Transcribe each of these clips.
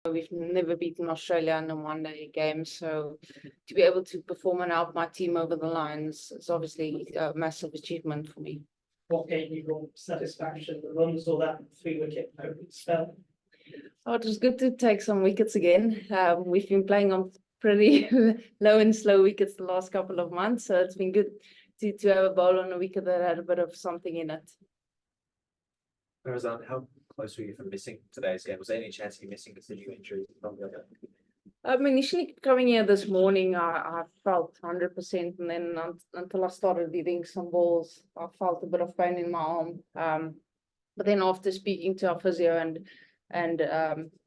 we've never beaten Australia in a one-day game. So to be able to perform and help my team over the line is obviously a massive achievement for me. What gave you more satisfaction, the runs or that 3-wicket spell? Oh, it was good to take some wickets again. We've been playing on pretty low and slow wickets the last couple of months, so it's been good to have a bowl on a wicket that had a bit of something in it. Marizanne, how close were you from missing today's game? Was there any chance of you missing considering injuries? Initially coming here this morning, I felt 100%, and then until I started hitting some balls, I felt a bit of pain in my arm. But then after speaking to our physio and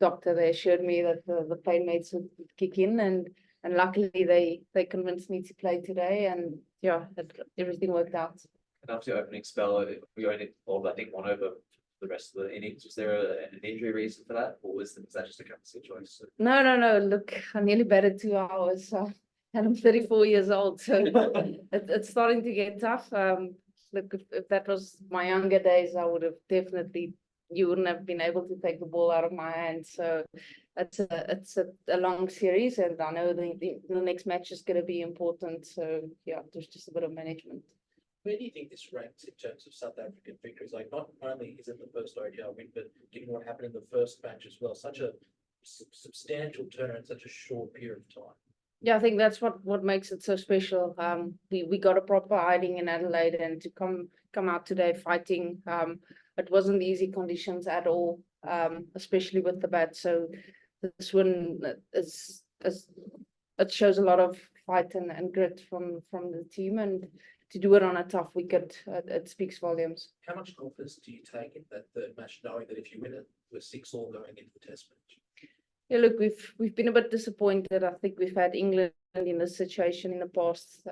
doctor, they assured me that the pain meds would kick in, and luckily they convinced me to play today, and yeah, everything worked out. And after your opening spell, we only bowled, I think, one over the rest of the innings. Was there an injury reason for that, or was that just a captaincy choice? No. Look, I nearly batted 2 hours, and I'm 34 years old, so it's starting to get tough. Look, if that was my younger days, I would have definitely. You wouldn't have been able to take the ball out of my hand. So it's a long series, and I know the next match is going to be important. So yeah, there's just a bit of management. Where do you think this ranks in terms of South African victories? Like, not only is it the first ODI win, but given what happened in the first match as well, such a substantial turn in such a short period of time. Yeah, I think that's what makes it so special. We got a proper hiding in Adelaide, and to come out today fighting. It wasn't easy conditions at all, especially with the bat. So this one is it shows a lot of fight and grit from the team, and to do it on a tough wicket, it speaks volumes. How much confidence do you take in that third match, knowing that if you win it, we're 6-all going into the Test match? Yeah, look, we've been a bit disappointed. I think we've had England in this situation in the past.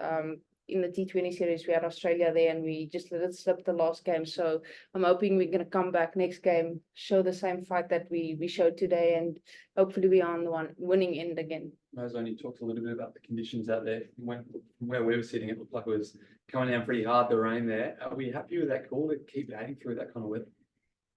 In the T20 series, we had Australia there, and we just let it slip the last game. So I'm hoping we're going to come back next game, show the same fight that we showed today, and hopefully we are on the winning end again. Marizanne, you talked a little bit about the conditions out there. From where we were sitting, it looked like it was coming down pretty hard, the rain there. Are we happy with that call to keep batting through that kind of weather?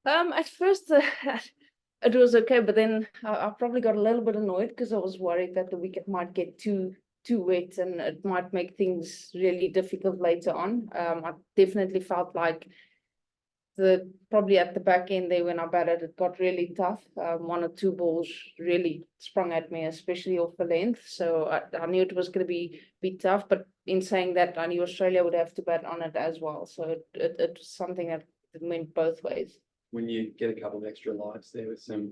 At first, it was okay, but then I probably got a little bit annoyed because I was worried that the wicket might get too wet and it might make things really difficult later on. I definitely felt like probably at the back end there when I batted, it got really tough. 1 or 2 balls really sprung at me, especially off the length. So I knew it was going to be tough, but in saying that, I knew Australia would have to bat on it as well. So it was something that went both ways. When you get a couple of extra lives there with some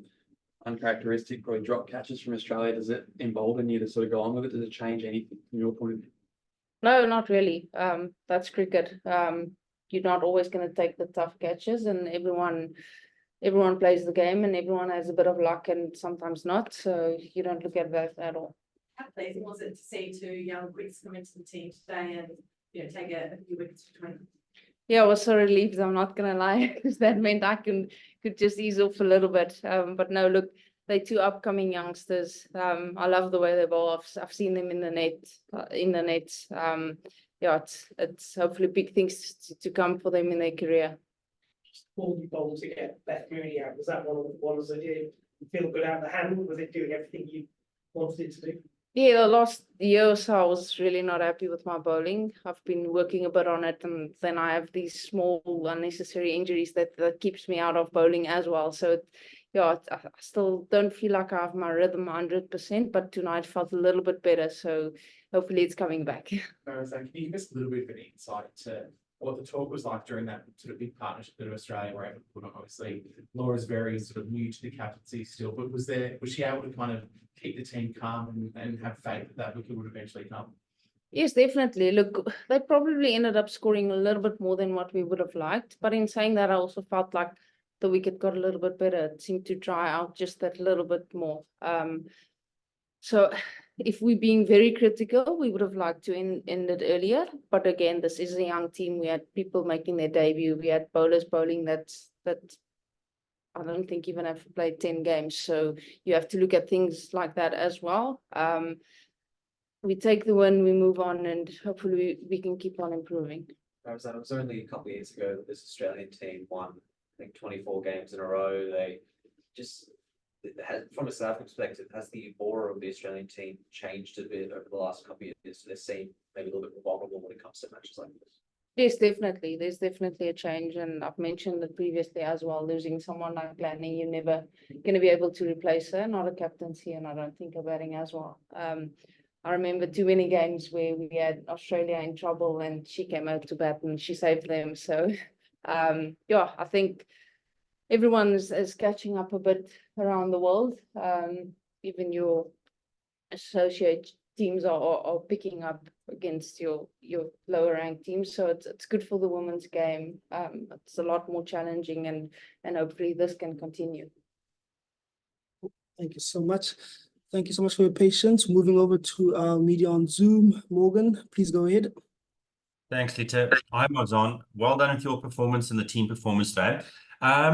uncharacteristic, probably drop catches from Australia, does it embolden you to sort of go on with it? Does it change anything from your point of view? No, not really. That's cricket. You're not always going to take the tough catches, and everyone plays the game, and everyone has a bit of luck and sometimes not. So you don't look at that at all. How pleasing was it to see 2 young quicks come into the team today and take a few wickets between them? Yeah, I was so relieved, I'm not gonna lie, because that meant I could just ease off a little bit. But no, look, they're 2 upcoming youngsters. I love the way they bowl. I've seen them in the net. Yeah, it's hopefully big things to come for them in their career. Just before you bowled to get Beth Mooney out, was that one of the ones that did feel good out of the hand? Was it doing everything you wanted it to do? Yeah, the last year or so, I was really not happy with my bowling. I've been working a bit on it, and then I have these small unnecessary injuries that keeps me out of bowling as well. So, yeah, I still don't feel like I have my rhythm 100%, but tonight felt a little bit better. So hopefully it's coming back. Can you give us a little bit of an insight to what the talk was like during that sort of big partnership that Australia were able to put on? Obviously, Laura's very sort of new to the captaincy still, but was she able to kind of keep the team calm and have faith that wicket would eventually come? Yes, definitely. Look, they probably ended up scoring a little bit more than what we would have liked. But in saying that, I also felt like the wicket got a little bit better. It seemed to dry out just that little bit more. So if we're being very critical, we would have liked to end it earlier. But again, this is a young team. We had people making their debut. We had bowlers bowling that I don't think even have played 10 games. So you have to look at things like that as well. We take the win, we move on, and hopefully we can keep on improving. It was only a couple of years ago that this Australian team won, I think, 24 games in a row. They just from a South African perspective, has the aura of the Australian team changed a bit over the last couple of years? They seem maybe a little bit more vulnerable when it comes to matches like this. Yes, definitely. There's definitely a change, and I've mentioned it previously as well. Losing someone like Lanning, you're never going to be able to replace her. Not a captaincy, and I don't think a batting as well. I remember too many games where we had Australia in trouble, and she came out to bat and she saved them. So, yeah, I think everyone is catching up a bit around the world. Even your associate teams are picking up against your lower ranked teams, so it's good for the women's game. It's a lot more challenging, and hopefully this can continue. Thank you so much. Thank you so much for your patience. Moving over to our media on Zoom. Morgan, please go ahead. Thanks, Lita. Hi, Marizanne. Well done with your performance and the team performance today.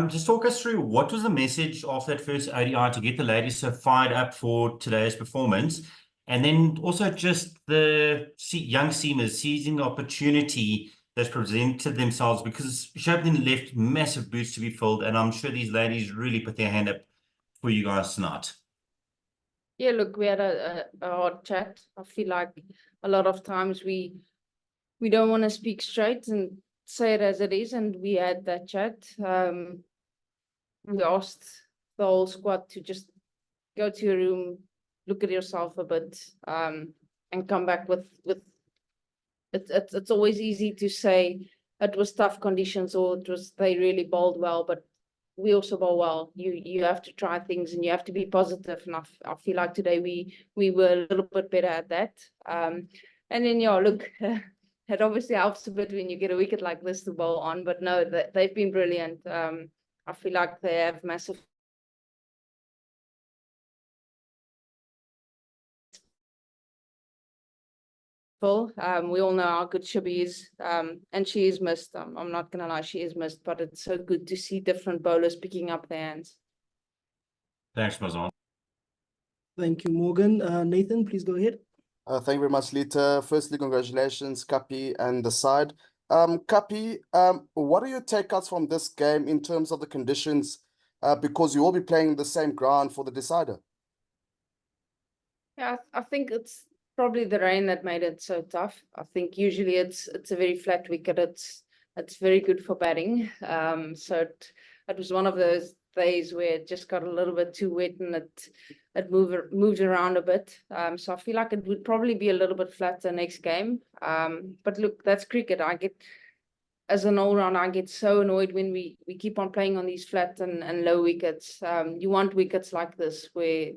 Just talk us through what was the message of that first ODI to get the ladies so fired up for today's performance, and then also just the young seamers seizing the opportunity that's presented themselves, because Shobin left massive boots to be filled, and I'm sure these ladies really put their hand up for you guys tonight. Yeah, look, we had a hard chat. I feel like a lot of times we don't want to speak straight and say it as it is, and we had that chat. We asked the whole squad to just go to your room, look at yourself a bit, and come back with it's always easy to say it was tough conditions or they really bowled well, but we also bowl well. You have to try things and you have to be positive, and I feel like today we were a little bit better at that. And then yeah, look, it obviously helps a bit when you get a wicket like this to bowl on, but no, they've been brilliant. I feel like they have massive full. We all know how good Shibby is, and she is missed. I'm not gonna lie, she is missed, but it's so good to see different bowlers picking up their hands. Thanks, Marizanne. Thank you, Morgan. Nathan, please go ahead. Thank you very much, Lita. Firstly, congratulations, Kappy and the side. Kappy, what are your takeouts from this game in terms of the conditions? Because you will be playing the same ground for the decider. Yeah, I think it's probably the rain that made it so tough. I think usually it's a very flat wicket. It's very good for batting. So it was one of those days where it just got a little bit too wet and it moved around a bit. So I feel like it would probably be a little bit flatter next game. But look, that's cricket. As an all-round, I get so annoyed when we keep on playing on these flat and low wickets. You want wickets like this where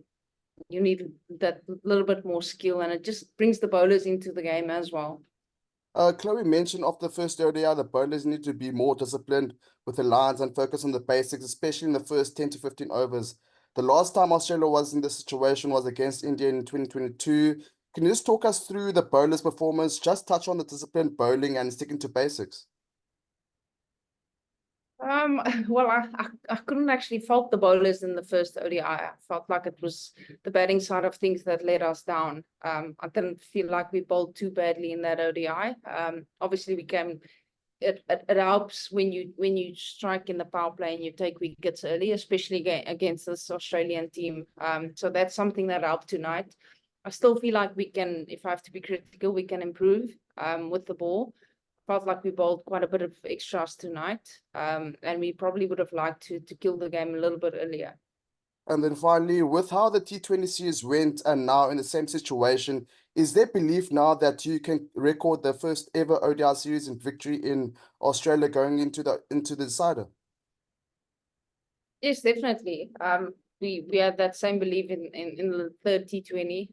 you need that little bit more skill, and it just brings the bowlers into the game as well. Chloe mentioned of the first ODI, the bowlers need to be more disciplined with the lines and focus on the basics, especially in the first 10 to 15 overs. The last time Australia was in this situation was against India in 2022. Can you just talk us through the bowlers' performance? Just touch on the disciplined bowling and sticking to basics. Well, I couldn't actually fault the bowlers in the first ODI. I felt like it was the batting side of things that let us down. I didn't feel like we bowled too badly in that ODI. Obviously it helps when you strike in the power play and you take wickets early, especially against this Australian team. So that's something that helped tonight. I still feel like we can, if I have to be critical, we can improve with the ball. Felt like we bowled quite a bit of extras tonight, and we probably would have liked to kill the game a little bit earlier. And then finally, with how the T20 series went and now in the same situation, is there belief now that you can record the first ever ODI series in victory in Australia going into the decider? Yes, definitely. We had that same belief in the third T20.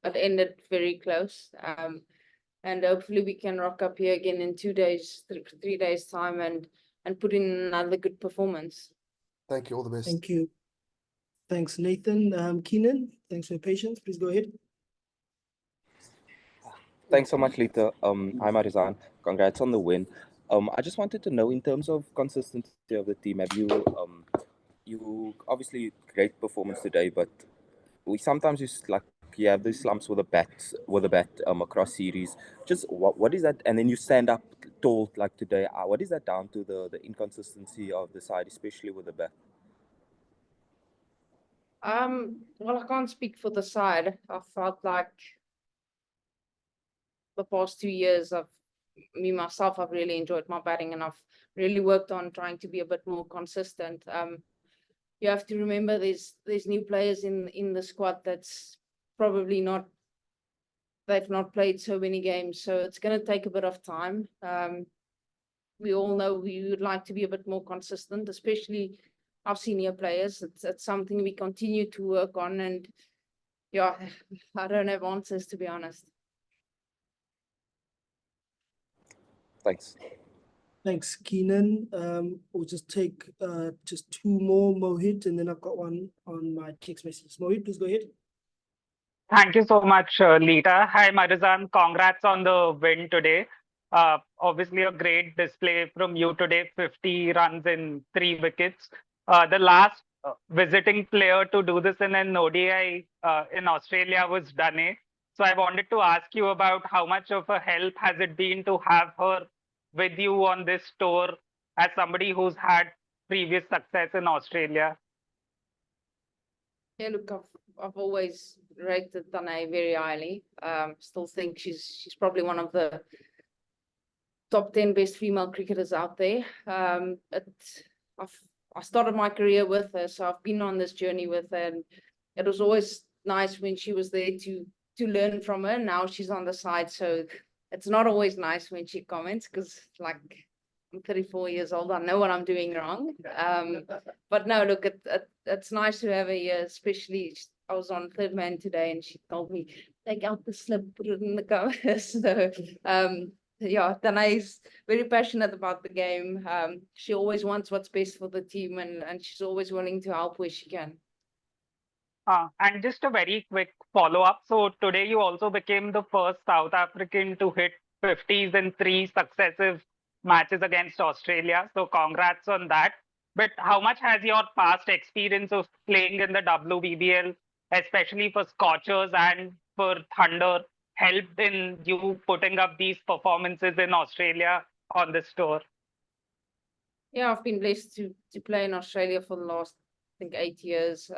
It ended very close. And hopefully we can rock up here again in 2 days, 3 days time and put in another good performance. Thank you. All the best. Thank you. Thanks, Nathan. Keenan, thanks for your patience. Please go ahead. Thanks so much, Lita. Hi, Marizanne. Congrats on the win. I just wanted to know, in terms of consistency of the team, have you obviously great performance today, but we sometimes just like you have these slumps with the bat across series. Just what is that? And then you stand up tall like today. What is that down to, the inconsistency of the side, especially with the bat? Well, I can't speak for the side. I felt like the past 2 years I've really enjoyed my batting, and I've really worked on trying to be a bit more consistent. You have to remember there's new players in the squad that's probably they've not played so many games, so it's going to take a bit of time. We all know we would like to be a bit more consistent, especially our senior players. It's something we continue to work on, and yeah, I don't have answers, to be honest. Thanks. Thanks, Keenan. We'll just take just two more, Mohit, and then I've got one on my text message. Mohit, please go ahead. Thank you so much, Lita. Hi, Marizanne. Congrats on the win today. Obviously, a great display from you today, 50 runs in 3 wickets. The last visiting player to do this in an ODI in Australia was Dane. So I wanted to ask you about how much of a help has it been to have her with you on this tour as somebody who's had previous success in Australia. Yeah, look, I've always rated Dane very highly. Still think she's probably one of the top 10 best female cricketers out there. I started my career with her, so I've been on this journey with her, and it was always nice when she was there to learn from her. Now she's on the side, so it's not always nice when she comments, because like I'm 34 years old, I know what I'm doing wrong. But no, look, it's nice to have her here, especially I was on third man today and she told me, take out the slip, put it in the cover. So yeah, Danae's very passionate about the game. She always wants what's best for the team, and she's always willing to help where she can. And just a very quick follow-up. So today you also became the first South African to hit 50s in 3 successive matches against Australia. So congrats on that. But how much has your past experience of playing in the WBBL, especially for Scorchers and for Thunder, helped in you putting up these performances in Australia on this tour? Yeah, I've been blessed to play in Australia for the last, I think, 8 years.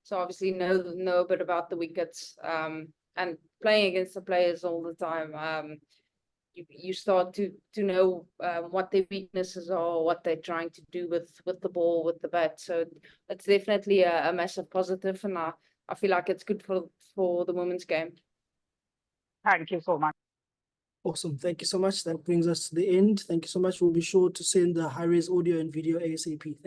So obviously know a bit about the wickets, and playing against the players all the time. You start to know what their weaknesses are, what they're trying to do with the ball, with the bat. So it's definitely a massive positive, and I feel like it's good for the women's game. Thank you so much. Awesome. Thank you so much. That brings us to the end. Thank you so much. We'll be sure to send the high-res audio and video ASAP.